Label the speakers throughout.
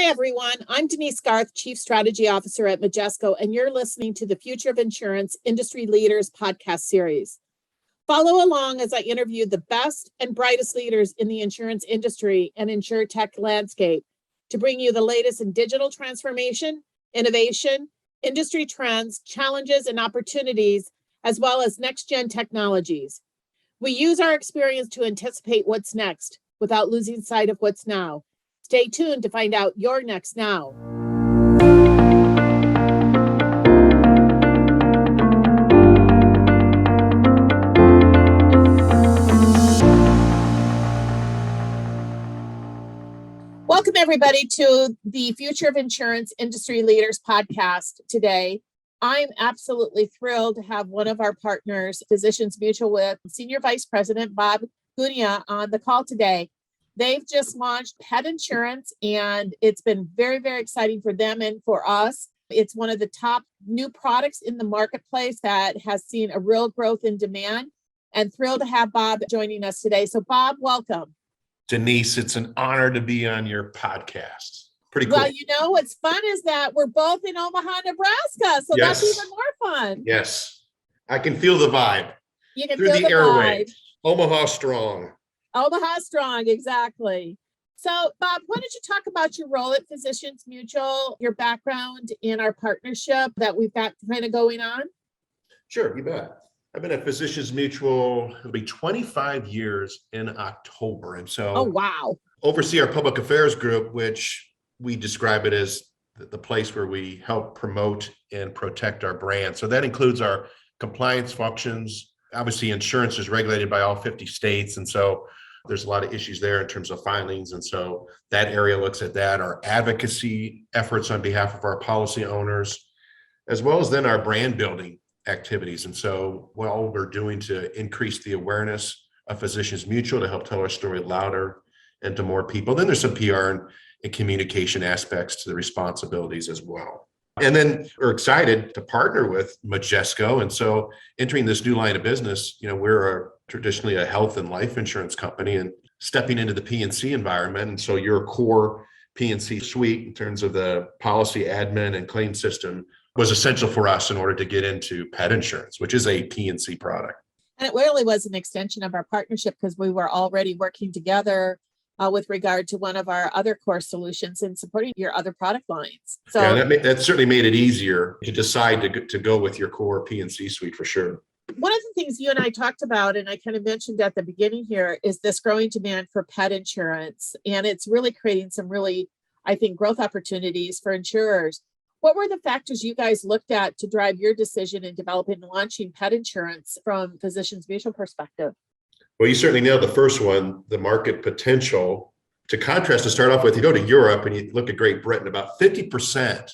Speaker 1: everyone. I'm Denise Garth, Chief Strategy Officer at Majesco, and you're listening to the Future of Insurance Industry Leaders podcast series. Follow along as I interview the best and brightest leaders in the insurance industry and insurtech landscape to bring you the latest in digital transformation, innovation, industry trends, challenges, and opportunities, as well as next-gen technologies. We use our experience to anticipate what's next without losing sight of what's now. Stay tuned to find out your next now. Welcome, everybody, to the Future of Insurance Industry Leaders podcast today. I'm absolutely thrilled to have one of our partners, Physicians Mutual, with Senior Vice President Bob Gunia on the call today. They've just launched pet insurance, and it's been very, very exciting for them and for us. It's one of the top new products in the marketplace that has seen a real growth in demand, and thrilled to have Bob joining us today. So Bob, welcome.
Speaker 2: Denise, it's an honor to be on your podcast. Pretty cool.
Speaker 1: Well, you know, what's fun is that we're both in Omaha, Nebraska. So
Speaker 2: Yes.
Speaker 1: That's even more fun.
Speaker 2: Yes. I can feel the vibe.
Speaker 1: You can
Speaker 2: through
Speaker 1: feel
Speaker 2: the airwaves.
Speaker 1: vibe.
Speaker 2: Omaha strong.
Speaker 1: Omaha strong, exactly. So, Bob, why don't you talk about your role at Physicians Mutual, your background in our partnership that we've got kind of going on?
Speaker 2: Sure, you bet. I've been at Physicians Mutual, it'll be 25 years in October. And so
Speaker 1: Oh, wow.
Speaker 2: oversee our public affairs group, which we describe it as the place where we help promote and protect our brand. So that includes our compliance functions. Obviously, insurance is regulated by all 50 states. And so there's a lot of issues there in terms of filings. And so that area looks at that, our advocacy efforts on behalf of our policy owners, as well as then our brand building activities. And so what we're doing to increase the awareness of Physicians Mutual to help tell our story louder and to more people. Then there's some PR and communication aspects to the responsibilities as well. And then we're excited to partner with Majesco. And so entering this new line of business, we're traditionally a health and life insurance company and stepping into the P&C environment. And so your core P&C suite in terms of the policy admin and claim system was essential for us in order to get into pet insurance, which is a P&C product.
Speaker 1: And it really was an extension of our partnership because we were already working together with regard to one of our other core solutions in supporting your other product lines. So
Speaker 2: yeah, that certainly made it easier to decide to go with your core P&C suite for sure.
Speaker 1: One of the things you and I talked about, and I kind of mentioned at the beginning here, is this growing demand for pet insurance. And it's really creating some really, I think, growth opportunities for insurers. What were the factors you guys looked at to drive your decision in developing and launching pet insurance from Physicians Mutual perspective?
Speaker 2: Well, you certainly nailed the first one, the market potential. To contrast, to start off with, you go to Europe and you look at Great Britain, about 50%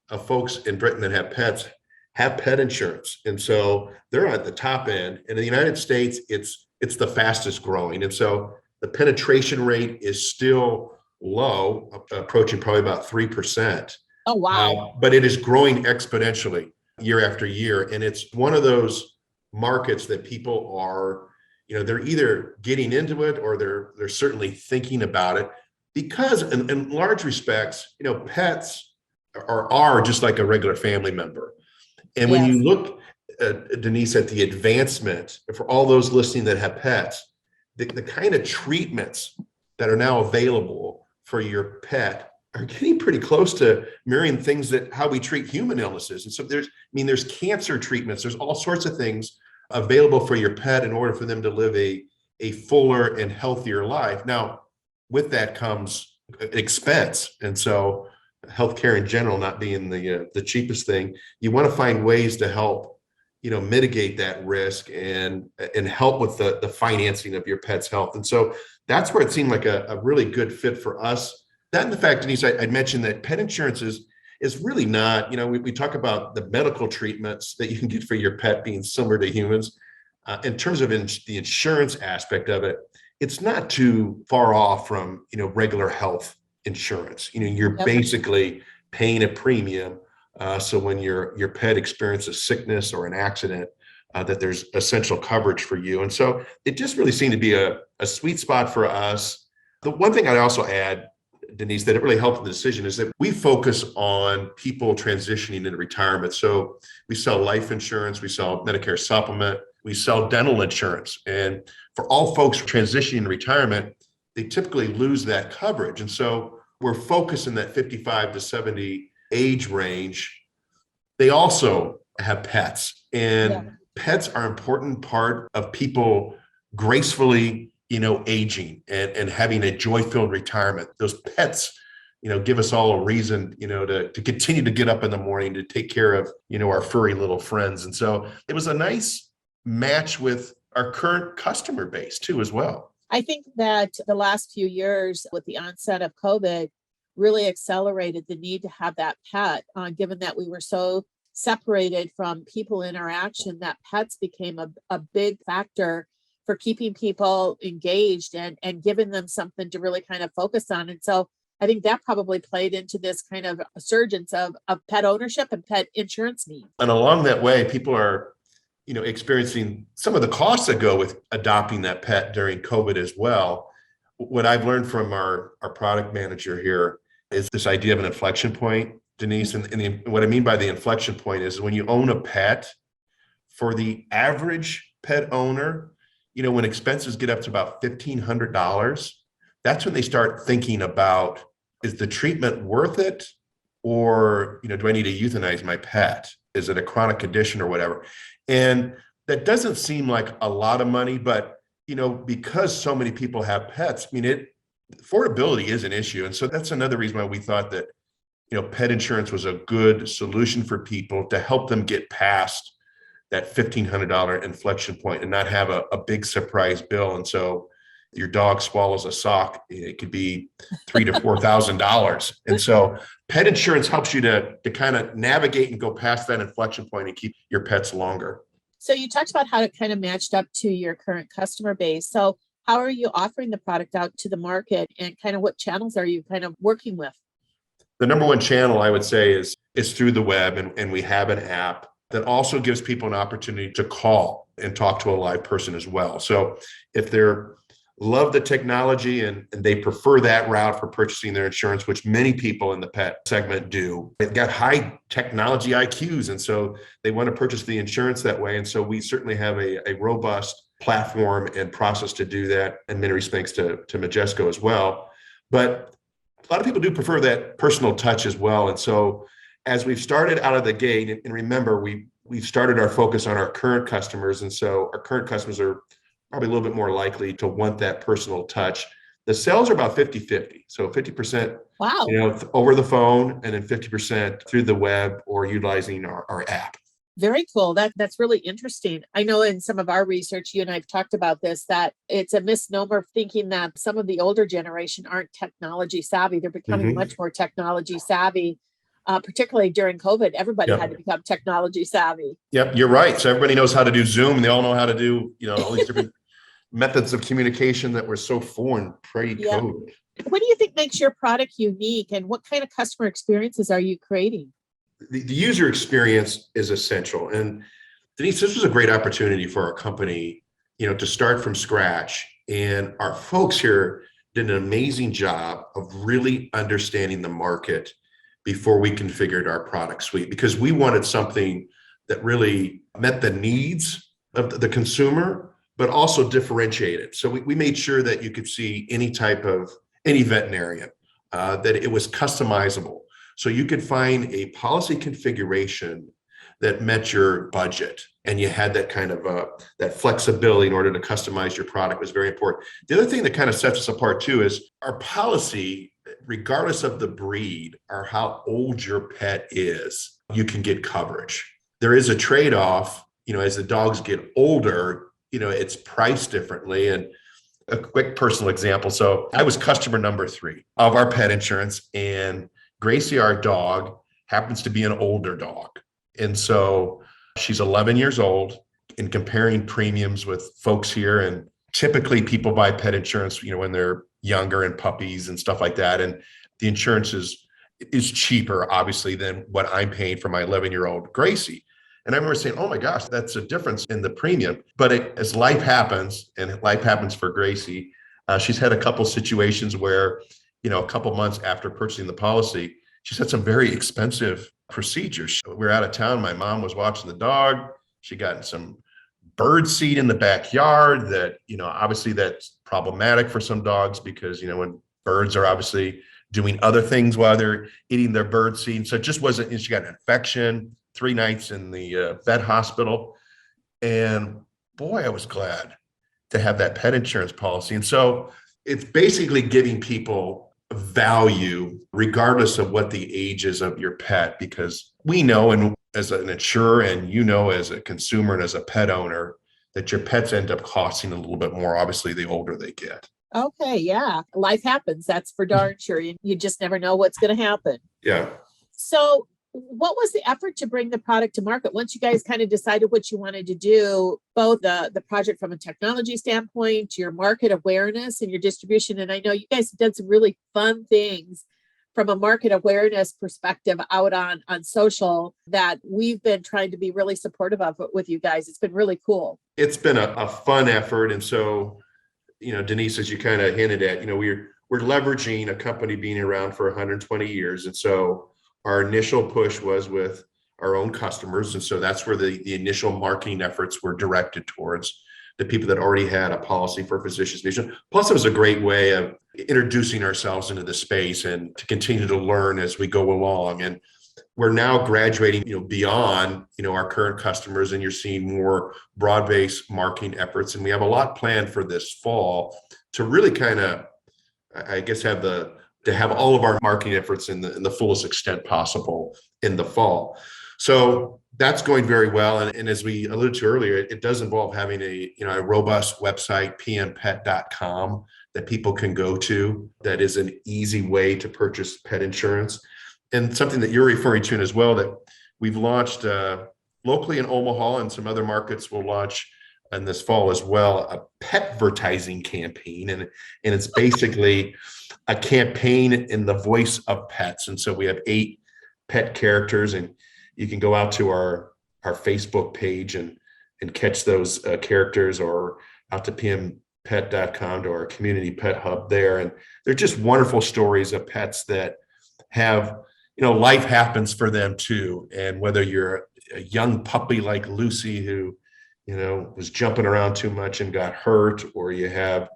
Speaker 2: of folks in Britain that have pets have pet insurance. And so they're at the top end. And in the United States, it's the fastest growing. And so the penetration rate is still low, approaching probably about 3%.
Speaker 1: Oh, wow.
Speaker 2: But it is growing exponentially year after year. And it's one of those markets that people are, they're either getting into it or they're certainly thinking about it because in large respects, pets are just like a regular family member. And when you look, Denise, at the advancement for all those listening that have pets, the kind of treatments that are now available for your pet are getting pretty close to mirroring things that how we treat human illnesses. And so there's cancer treatments, there's all sorts of things available for your pet in order for them to live a fuller and healthier life. Now, with that comes expense. And so healthcare in general not being the cheapest thing, you want to find ways to help, mitigate that risk and help with the financing of your pet's health. And so that's where it seemed like a really good fit for us. That and the fact, Denise, I'd mentioned that pet insurance is really not, we talk about the medical treatments that you can get for your pet being similar to humans. In terms of the insurance aspect of it, it's not too far off from, regular health insurance. You're basically paying a premium. So when your pet experiences sickness or an accident, that there's essential coverage for you. And so it just really seemed to be a sweet spot for us. The one thing I'd also add, Denise, that it really helped the decision is that we focus on people transitioning into retirement. So we sell life insurance, we sell Medicare supplement, we sell dental insurance. And for all folks transitioning to retirement, they typically lose that coverage. And so we're focused in that 55 to 70 age range. They also have pets, and pets are an important part of people gracefully, aging and having a joy-filled retirement. Those pets, give us all a reason, to continue to get up in the morning to take care of, our furry little friends. And so it was a nice match with our current customer base too, as well.
Speaker 1: I think that the last few years with the onset of COVID really accelerated the need to have that pet, given that we were so separated from people interaction, that pets became a big factor for keeping people engaged and giving them something to really kind of focus on. And so I think that probably played into this kind of surgence of pet ownership and pet insurance needs.
Speaker 2: And along that way, people are, experiencing some of the costs that go with adopting that pet during COVID as well. What I've learned from our product manager here is this idea of an inflection point, Denise. And what I mean by the inflection point is when you own a pet, for the average pet owner, when expenses get up to about $1,500, that's when they start thinking about, is the treatment worth it? Or, do I need to euthanize my pet? Is it a chronic condition or whatever? And that doesn't seem like a lot of money, but, because so many people have pets, affordability is an issue. And so that's another reason why we thought that, pet insurance was a good solution for people to help them get past that $1,500 inflection point and not have a big surprise bill. And so your dog swallows a sock, it could be $3,000 to $4,000. And so pet insurance helps you to kind of navigate and go past that inflection point and keep your pets longer.
Speaker 1: So you talked about how it kind of matched up to your current customer base. So how are you offering the product out to the market, and kind of what channels are you kind of working with?
Speaker 2: The number one channel I would say is through the web, and we have an app that also gives people an opportunity to call and talk to a live person as well. So if they're love the technology and they prefer that route for purchasing their insurance, which many people in the pet segment do, they've got high technology IQs. And so they want to purchase the insurance that way. And so we certainly have a robust platform and process to do that, in many respects to Majesco as well. But a lot of people do prefer that personal touch as well. And so as we've started out of the gate, and remember, we've started our focus on our current customers. And so our current customers are probably a little bit more likely to want that personal touch. The sales are about 50-50. So 50%,
Speaker 1: wow,
Speaker 2: over the phone, and then 50% through the web or utilizing our app.
Speaker 1: Very cool. That's really interesting. I know in some of our research, you and I've talked about this, that it's a misnomer thinking that some of the older generation aren't technology savvy. They're becoming much more technology savvy, particularly during COVID. Everybody had to become technology savvy.
Speaker 2: Yep, you're right. So everybody knows how to do Zoom, and they all know how to do, all these different methods of communication that were so foreign pre-COVID.
Speaker 1: What do you think makes your product unique, and what kind of customer experiences are you creating?
Speaker 2: The user experience is essential. And Denise, this was a great opportunity for our company, to start from scratch. And our folks here did an amazing job of really understanding the market before we configured our product suite, because we wanted something that really met the needs of the consumer, but also differentiated. So we made sure that you could see any veterinarian, that it was customizable. So you could find a policy configuration that met your budget, and you had that kind of that flexibility in order to customize your product was very important. The other thing that kind of sets us apart too is our policy, regardless of the breed or how old your pet is, you can get coverage. There is a trade-off, as the dogs get older, it's priced differently. And a quick personal example. So I was customer number 3 of our pet insurance, and Gracie, our dog, happens to be an older dog. And so she's 11 years old. In comparing premiums with folks here, and typically people buy pet insurance, when they're younger and puppies and stuff like that. And the insurance is cheaper, obviously, than what I'm paying for my 11-year-old Gracie. And I remember saying, oh my gosh, that's a difference in the premium. But as life happens, and life happens for Gracie, she's had a couple situations where a couple months after purchasing the policy, she's had some very expensive procedures. We were out of town. My mom was watching the dog. She got in some bird seed in the backyard that, obviously that's problematic for some dogs because, when birds are obviously doing other things while they're eating their bird seed. So it just wasn't, and she got an infection, 3 nights in the vet hospital. And boy, I was glad to have that pet insurance policy. And so it's basically giving people value regardless of what the age is of your pet, because we know, and as an insurer and as a consumer and as a pet owner, that your pets end up costing a little bit more, obviously, the older they get.
Speaker 1: Okay, yeah. Life happens. That's for darn sure. You just never know what's going to happen.
Speaker 2: Yeah.
Speaker 1: So what was the effort to bring the product to market once you guys kind of decided what you wanted to do, both the project from a technology standpoint, your market awareness and your distribution? And I know you guys have done some really fun things from a market awareness perspective out on social that we've been trying to be really supportive of with you guys. It's been really cool.
Speaker 2: It's been a fun effort. And so, Denise, as you kind of hinted at, we're leveraging a company being around for 120 years. And so our initial push was with our own customers. And so that's where the initial marketing efforts were directed towards the people that already had a policy for physician's vision. Plus, it was a great way of introducing ourselves into the space and to continue to learn as we go along. And we're now graduating, beyond, our current customers, and you're seeing more broad-based marketing efforts. And we have a lot planned for this fall to really kind of, I guess, to have all of our marketing efforts in the fullest extent possible in the fall. So that's going very well. And as we alluded to earlier, it does involve having a robust website, pmpet.com, that people can go to. That is an easy way to purchase pet insurance. And something that you're referring to as well, that we've launched locally in Omaha, and some other markets will launch in this fall as well, a pet advertising campaign. And it's basically a campaign in the voice of pets. And so we have 8 pet characters, and you can go out to our Facebook page and catch those characters, or out to pmpet.com, to our community pet hub there. And they're just wonderful stories of pets that have, life happens for them too. And whether you're a young puppy like Lucy who, was jumping around too much and got hurt, or you have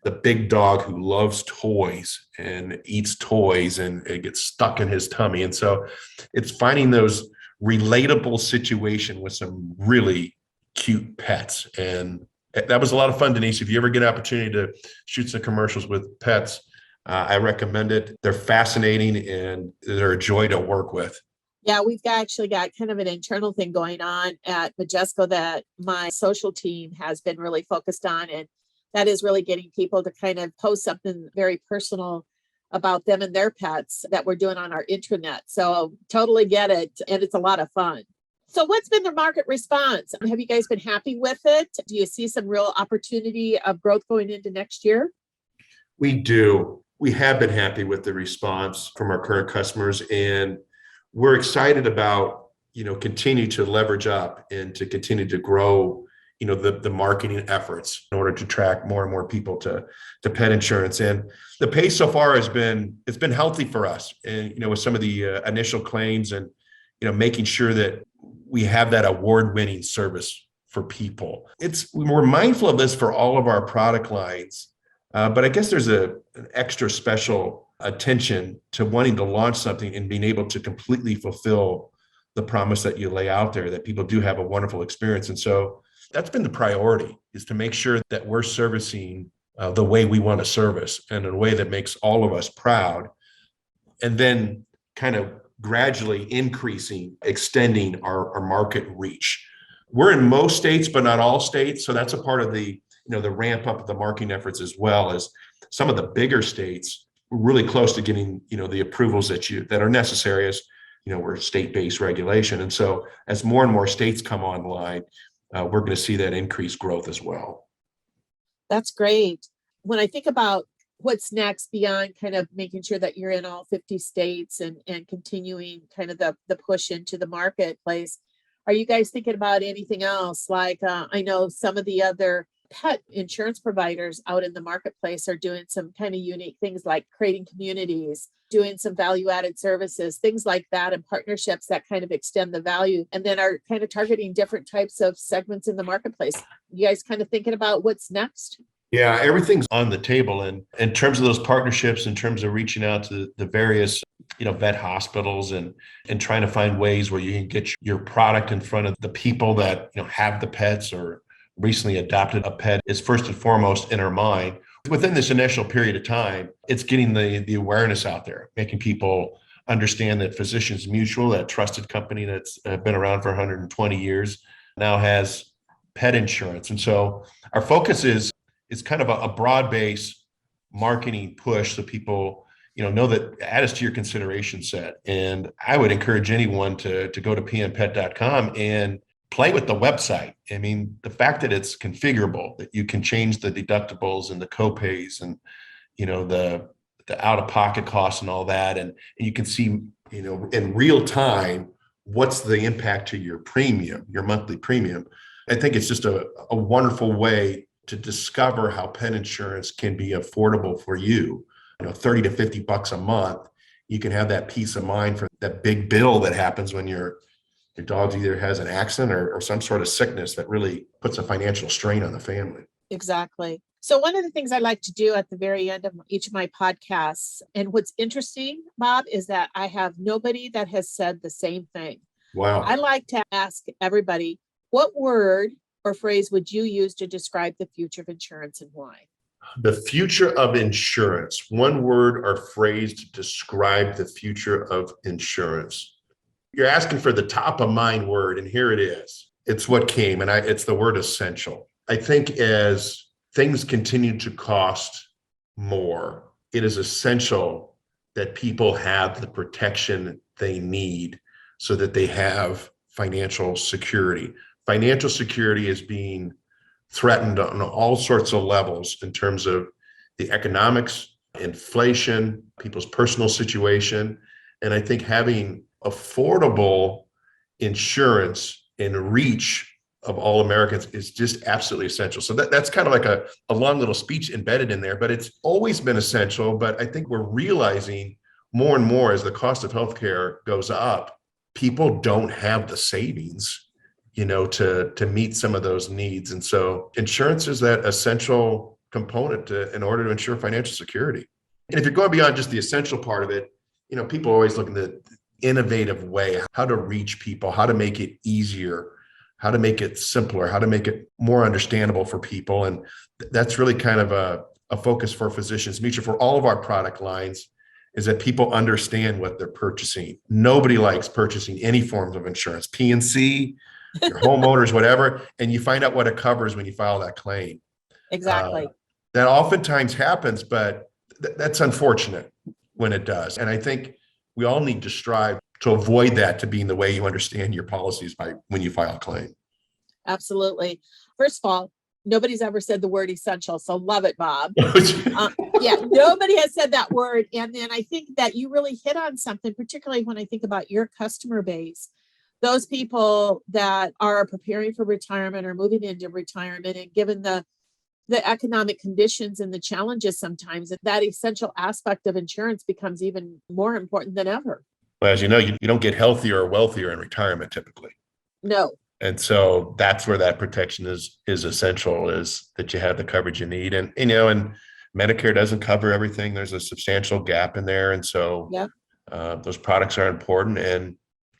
Speaker 2: the big dog who loves toys and eats toys and it gets stuck in his tummy. And so it's finding those relatable situation with some really cute pets. And that was a lot of fun, Denise. If you ever get an opportunity to shoot some commercials with pets, I recommend it. They're fascinating and they're a joy to work with.
Speaker 1: Yeah, we've actually got kind of an internal thing going on at Majesco that my social team has been really focused on. And that is really getting people to kind of post something very personal about them and their pets that we're doing on our intranet. So totally get it. And it's a lot of fun. So what's been the market response? Have you guys been happy with it? Do you see some real opportunity of growth going into next year?
Speaker 2: We do. We have been happy with the response from our current customers, and we're excited about, continue to leverage up and to continue to grow, the marketing efforts in order to attract more and more people to pet insurance. And the pace so far it's been healthy for us. And, with some of the initial claims and, making sure that we have that award-winning service for people. We're mindful of this for all of our product lines. But I guess there's an extra special attention to wanting to launch something and being able to completely fulfill the promise that you lay out there, that people do have a wonderful experience. And so that's been the priority, is to make sure that we're servicing the way we want to service, and in a way that makes all of us proud. And then kind of gradually extending our market reach. We're in most states, but not all states. So that's a part of the ramp up of the marketing efforts, as well as some of the bigger states. We're really close to getting, the approvals that are necessary, as, we're state-based regulation. And so as more and more states come online, we're going to see that increased growth as well.
Speaker 1: That's great. When I think about what's next beyond kind of making sure that you're in all 50 states and continuing kind of the push into the marketplace, are you guys thinking about anything else? Like, I know some of the other pet insurance providers out in the marketplace are doing some kind of unique things like creating communities, doing some value added services, things like that, and partnerships that kind of extend the value and then are kind of targeting different types of segments in the marketplace. You guys kind of thinking about what's next?
Speaker 2: Yeah, everything's on the table. And in terms of those partnerships, in terms of reaching out to the various, vet hospitals and trying to find ways where you can get your product in front of the people that, have the pets or recently adopted a pet is first and foremost in our mind. Within this initial period of time, it's getting the awareness out there, making people understand that Physicians Mutual, that trusted company that's been around for 120 years, now has pet insurance. And so our focus is kind of a broad-based marketing push so people, know that add us to your consideration set. And I would encourage anyone to go to pnpet.com and play with the website. I mean, the fact that it's configurable, that you can change the deductibles and the copays and, the out-of-pocket costs and all that. And you can see, in real time, what's the impact to your premium, your monthly premium. I think it's just a wonderful way to discover how pet insurance can be affordable for you. 30 to 50 bucks a month. You can have that peace of mind for that big bill that happens when your dog either has an accident or some sort of sickness that really puts a financial strain on the family.
Speaker 1: Exactly. So one of the things I like to do at the very end of each of my podcasts, and what's interesting, Bob, is that I have nobody that has said the same thing.
Speaker 2: Wow.
Speaker 1: I like to ask everybody, what word or phrase would you use to describe the future of insurance and why?
Speaker 2: The future of insurance, one word or phrase to describe the future of insurance. You're asking for the top of mind word, and here it is. It's what came, and it's the word essential. I think as things continue to cost more, it is essential that people have the protection they need so that they have financial security. Financial security is being threatened on all sorts of levels in terms of the economics, inflation, people's personal situation. And I think having affordable insurance in reach of all Americans is just absolutely essential. So that's kind of like a long little speech embedded in there, but it's always been essential. But I think we're realizing more and more as the cost of healthcare goes up, people don't have the savings to meet some of those needs. And so insurance is that essential component in order to ensure financial security. And if you're going beyond just the essential part of it, people are always looking at the innovative way, how to reach people, how to make it easier, how to make it simpler, how to make it more understandable for people. And that's really kind of a focus for Physicians Mutual for all of our product lines, is that people understand what they're purchasing. Nobody likes purchasing any forms of insurance, P&C, your homeowners, whatever, and you find out what it covers when you file that claim.
Speaker 1: Exactly.
Speaker 2: That oftentimes happens, but that's unfortunate when it does. And I think we all need to strive to avoid that, to being the way you understand your policies by when you file a claim.
Speaker 1: Absolutely. First of all, nobody's ever said the word essential, so love it, Bob. Yeah, nobody has said that word. And then I think that you really hit on something, particularly when I think about your customer base. Those people that are preparing for retirement or moving into retirement, and given the economic conditions and the challenges sometimes, that essential aspect of insurance becomes even more important than ever.
Speaker 2: Well, as you know, you don't get healthier or wealthier in retirement typically.
Speaker 1: No.
Speaker 2: And so that's where that protection is essential, is that you have the coverage you need. And, and Medicare doesn't cover everything. There's a substantial gap in there. And so those products are important. And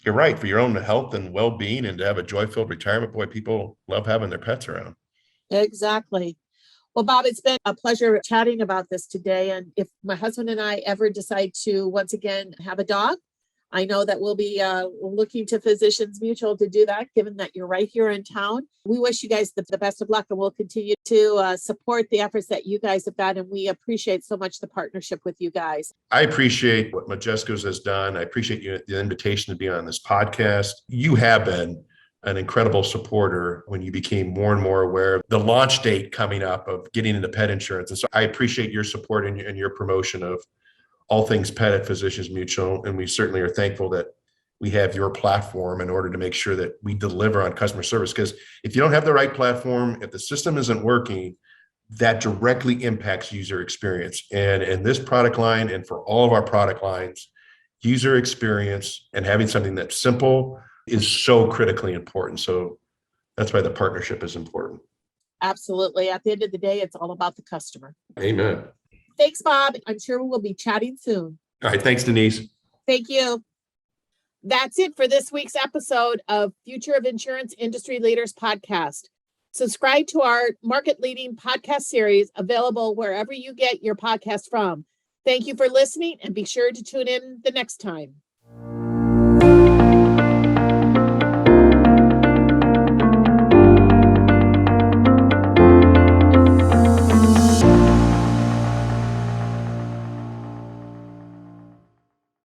Speaker 2: you're right, for your own health and well-being and to have a joy-filled retirement, boy, people love having their pets around.
Speaker 1: Exactly. Well, Bob, it's been a pleasure chatting about this today. And if my husband and I ever decide to once again have a dog, I know that we'll be looking to Physicians Mutual to do that, given that you're right here in town. We wish you guys the best of luck, and we'll continue to support the efforts that you guys have done. And we appreciate so much the partnership with you guys.
Speaker 2: I appreciate what Majesco's has done. I appreciate the invitation to be on this podcast. You have been an incredible supporter when you became more and more aware of the launch date coming up of getting into pet insurance. And so I appreciate your support and your promotion of all things pet at Physicians Mutual. And we certainly are thankful that we have your platform in order to make sure that we deliver on customer service. Because if you don't have the right platform, if the system isn't working, that directly impacts user experience. And in this product line, and for all of our product lines, user experience and having something that's simple is so critically important. So that's why the partnership is important.
Speaker 1: Absolutely. At the end of the day, it's all about the customer.
Speaker 2: Amen.
Speaker 1: Thanks, Bob. I'm sure we'll be chatting soon.
Speaker 2: All right. Thanks, Denise.
Speaker 1: Thank you. That's it for this week's episode of Future of Insurance Industry Leaders podcast. Subscribe to our market leading podcast series available wherever you get your podcast from. Thank you for listening and be sure to tune in the next time.